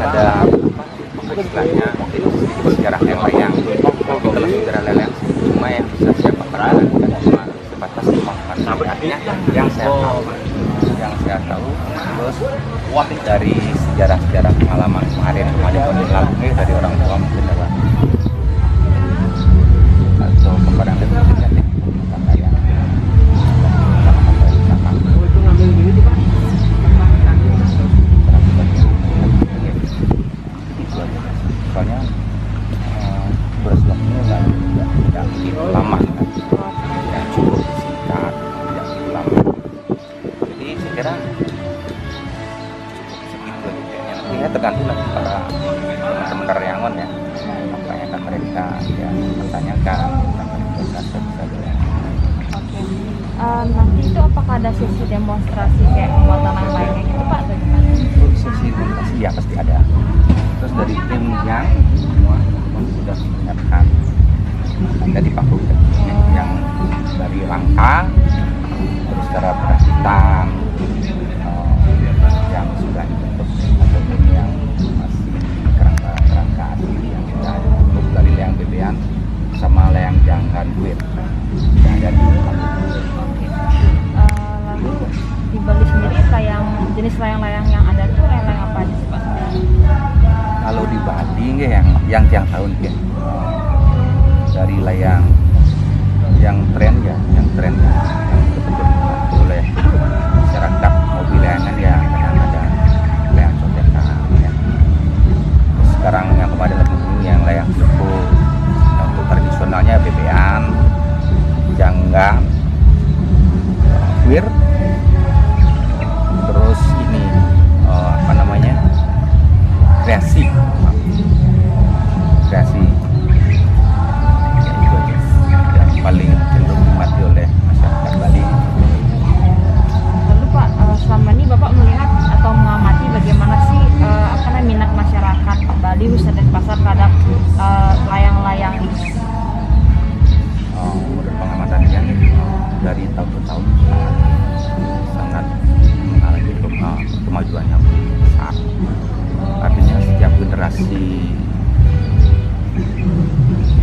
ada apa istilahnya sejarah layang-layang. Tapi kalau sejarah layang cuma yang bisa saya paparkan dan cuma sebatas kemampuan masyarakatnya yang saya tahu. Terus dari sejarah pengalaman kemarin lalu dari orang tua mungkin adalah atau kepada soalnya beras waktunya tidak lama kan, ya cukup singkat, tidak lama. Jadi saya kira segitu aja. Nanti ya tergantung lagi para teman-teman karyawan ya, makanya mereka ya bertanyakan tentang mereka bisa ya. Nanti itu apakah ada sesi demonstrasi kayak pembuatan layang-layang gitu Pak atau gimana? Sesi demonstrasi ya pasti ada. Terus dari tim yang semua sudah menyiapkan ada di paku yang dari rangka, terus cara perakitan yang sudah dibentuk ataupun yang masih kerangka asli yang sudah dibentuk dari layang bebean sama layang janggan duit yang ada di paku. Lalu di Bali sendiri jenis layang-layang yang ada tuh layang-layang apa aja sih Pak? Kalau di Bali yang tiang tahun ya, dari layang yang tren yang betul-betul oleh masyarakat mobil layangan ya ada layang contekan ya. Terus sekarang yang kemarin lagi ini yang layang cukup untuk tradisionalnya bebean, janggan, wir, terus ini apa namanya kreasi ya, itu aja yang paling cenderung diminati oleh masyarakat Bali. Lalu Pak, selama ini Bapak melihat atau mengamati bagaimana sih minat masyarakat Bali khususnya dan pasar terhadap layang-layang ini? Menurut pengamatannya dari tahun ke tahun sangat mengalami kemajuan yang besar. Artinya setiap generasi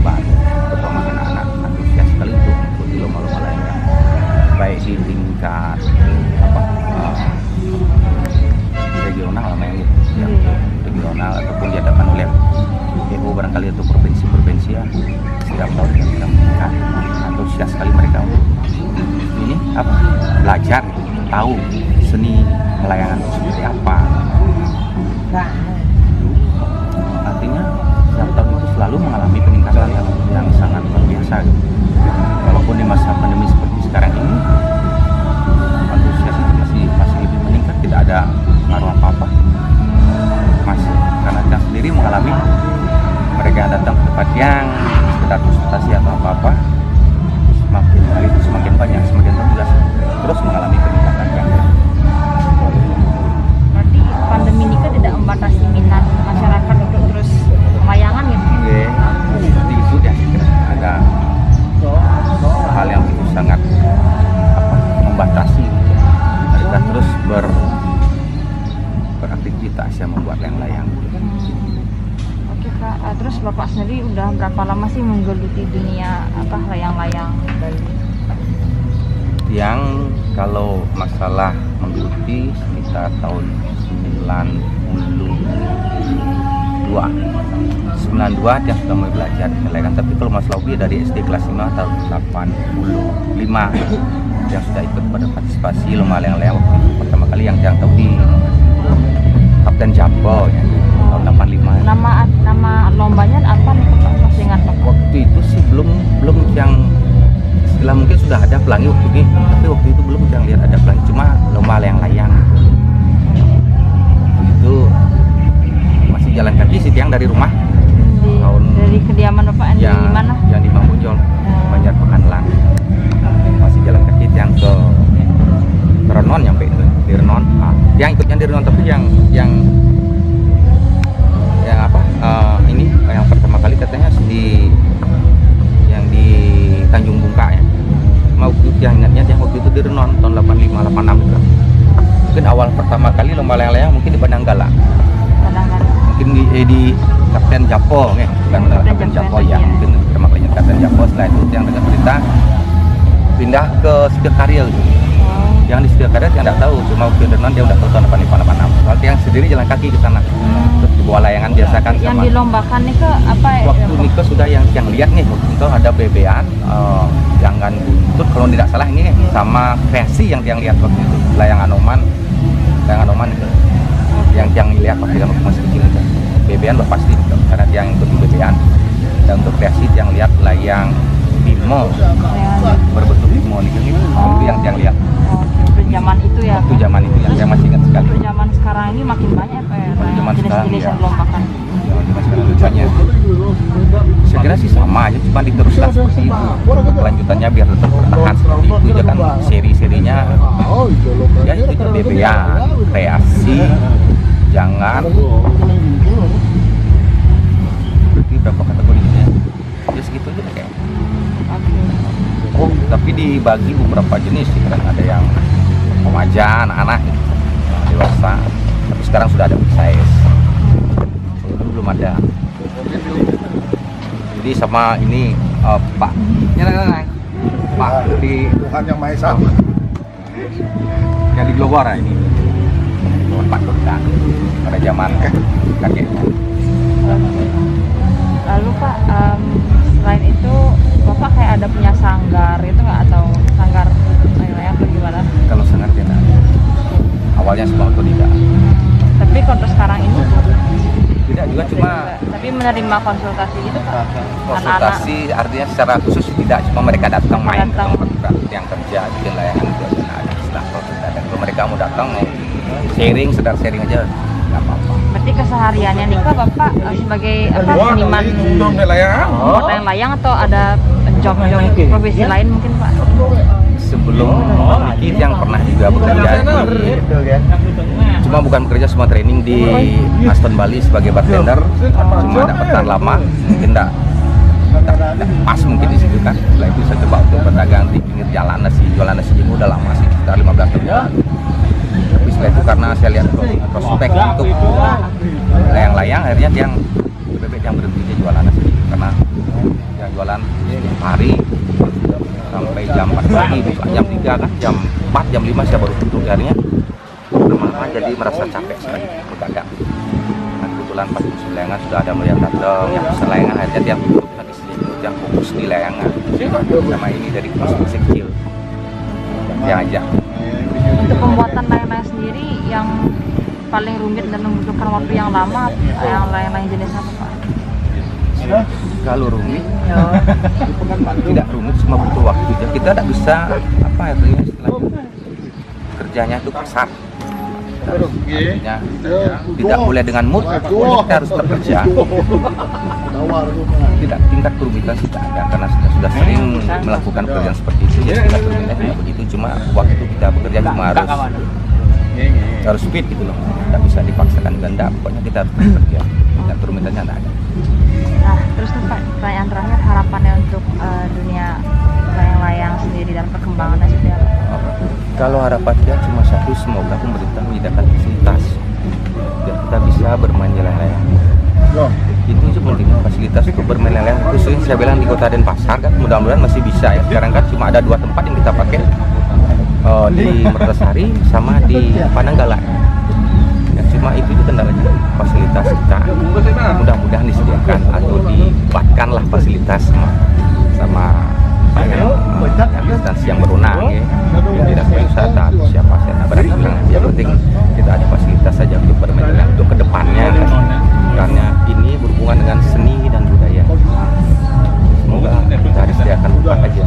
baru, terutama anak-anak antusias sekali untuk mengikuti lomba-lomba lainnya, baik di tingkat regional namanya yang regional ataupun diadakan oleh PO barangkali atau provinsi-provinsi ya. Setiap tahun yang kita meningkat, antusias sekali mereka untuk ini belajar tahu seni pelayanan itu seperti apa. Artinya setiap tahun itu selalu mengalami peningkatan yang sangat luar biasa. Walaupun di masa pandemi seperti sekarang ini antusias itu masih lebih meningkat, tidak ada pengaruh apa-apa. Masih karena kita sendiri mengalami mereka datang ke tempat yang sekedar konsultasi atau apa-apa, semakin hari itu semakin banyak, semakin terus terus mengalami peningkatan yang berarti pandemi ini kan tidak membatasi minat masyarakat untuk terus layangan gitu. Seperti itu ya, ada hal yang itu sangat membatasi mereka terus beraktivitas yang membuat layang-layang. Oke Kak, terus Bapak sendiri udah berapa lama sih menggeluti dunia layang-layang Bali? Yang kalau masalah menggeluti sekitar tahun 92 dia sudah mulai belajar layang, tapi kalau masalah hobi dari SD kelas 5 tahun 85 yang sudah ikut pada partisipasi lomba layang-layang waktu itu pertama kali yang tahu di Kapten Jambo ya, tahun 85. Nama lombanya apa nih Pak? Masih ingat Pak? Waktu itu sih belum yang istilah mungkin sudah ada pelangi waktu ini, tapi waktu itu belum yang lihat ada pelangi, cuma lomba layang-layang itu masih jalan kaki sih tiang dari rumah dari kediaman Bapak yang di mana? Yang di Mambojol, Banjar Pekanlang. Masih jalan kaki tiang ke Renon, nyampe itu di Renon. Yang ikutnya di Renon, tapi yang ini yang pertama kali katanya di Tanjung Bungka ya. Mau yang ingatnya dia waktu itu di Renon tahun 85 86 gitu. Mungkin awal pertama kali lomba layang-layang mungkin di Badanggala. mungkin di Kapten Japo nih, bukan Kapten Japo ya, mungkin termak lainnya Kapten Japo. Setelah itu yang dengar cerita pindah ke Setir Karyl. Yang di Setir Karyl yang tidak tahu, cuma Firdaus dia udah tahu tahun 8586. Soalnya yang sendiri jalan kaki ke sana, terus di bawah layangan biasa kan. Yang sama dilombakan nih ke apa ya? waktu nikah sudah yang lihat nih, itu ada bebean, jangan buntut kalau tidak salah ini sama kreasi yang lihat waktu itu, layangan Oman itu, yang lihat waktu masih kecil itu, bebean udah pasti itu, karena dia yang ikut bebean. Dan untuk kreasi yang lihat layang Bimo berbentuk Bimo nih, itu yang lihat. Waktu zaman itu ya. Waktu zaman itu yang saya masih ingat sekali. Waktu zaman sekarang ini makin banyak apa ya? Zaman sekarang, Jenis-jenis ya. yang dilombakan. Zaman sekarang lucunya, saya kira sih sama aja, cuma diteruskan seperti itu. Kelanjutannya biar tetap bertahan seperti itu aja kan, seri-serinya ya itu aja, bebean, kreasi, jangan. Berarti berapa kategorinya? Ya segitu aja kayak. Tapi dibagi beberapa jenis sih, kan ada yang remaja, anak-anak, gitu. Dewasa. Tapi sekarang sudah ada size. Dulu belum ada. Jadi sama ini Pak, Pak di Tuhan yang Maha Esa. yang di Glogor ini. Pak Dokta pada zaman kakek. Lalu Pak, selain itu Bapak kayak ada punya sanggar itu nggak, atau sanggar layang-layang atau gimana? Kalau sangat tidak. Awalnya semua tidak. Tapi untuk sekarang ini Tidak juga, cuma tapi menerima konsultasi gitu Pak. konsultasi artinya secara khusus tidak, cuma mereka datang main Datang. ke tempat yang kerja bikin layangan itu aja ada. Setelah kalau tidak ada, kalau mereka mau datang mau sharing, sedang sharing aja nggak apa-apa. Berarti kesehariannya nih Pak, Bapak sebagai apa, seniman membuat layang-layang atau ada job profesi lain mungkin Pak? Sebelum ini yang pernah juga bekerja cuma bukan bekerja, semua training di Aston Bali sebagai bartender, cuma ada bertahan lama, mungkin enggak pas mungkin di situ kan. Setelah itu saya coba untuk berdagang di pinggir jalan jualan nasi jenuh udah lama sih, sekitar 15 tahun. Tapi setelah itu karena saya lihat prospek untuk layang-layang, akhirnya yang bebek yang berhenti dia jualan nasi karena yang jualan setiap hari sampai jam 4 pagi, jam 3 kan, jam 4, jam 5 saya baru tutup. Akhirnya lama-lama jadi merasa capek sekali berdagang. Nah, kebetulan pas musim layangan sudah ada yang datang yang bisa layangan, akhirnya dia tutup lagi sejenuh yang fokus di layangan. Sama ini dari masih kecil dia aja. Untuk pembuatan layang-layang sendiri yang paling rumit dan membutuhkan waktu yang lama, yang layang-layang jenis apa Pak? Kalau rumit tidak rumit, cuma butuh waktu aja. Kita tidak bisa apa ya istilahnya, kerjanya itu kasar. Artinya tidak boleh dengan mood, kita harus bekerja. Tidak, tingkat kerumitan tidak ada karena sudah sering melakukan pekerjaan seperti itu. Ya tingkat kerumitan tidak begitu, cuma waktu kita bekerja cuma harus fit gitu loh. Tidak bisa dipaksakan ganda, pokoknya kita harus bekerja. Tingkat kerumitannya tidak ada. Nah, terus nih Pak, pertanyaan terakhir, harapannya untuk dunia layang-layang sendiri dan perkembangannya seperti apa? Kalau harapannya cuma satu, semoga pemerintah menyediakan fasilitas biar kita bisa bermain di layang-layang. Itu aja penting, fasilitas untuk bermain layang-layang. Khususnya saya bilang di Kota Denpasar kan, mudah-mudahan masih bisa ya. Sekarang kan cuma ada 2 tempat yang kita pakai, di Mertasari sama di Pananggala. Ya, cuma itu kendalanya, fasilitas kita mudah-mudahan disediakan atau dibuatkanlah fasilitas sama yang instansi yang berwenang ya, dinas pariwisata atau siapa saya berani bilang, yang penting kita ada fasilitas saja untuk bermain untuk kedepannya kan? Karena ini berhubungan dengan seni dan budaya. Semoga kita disediakan tempat aja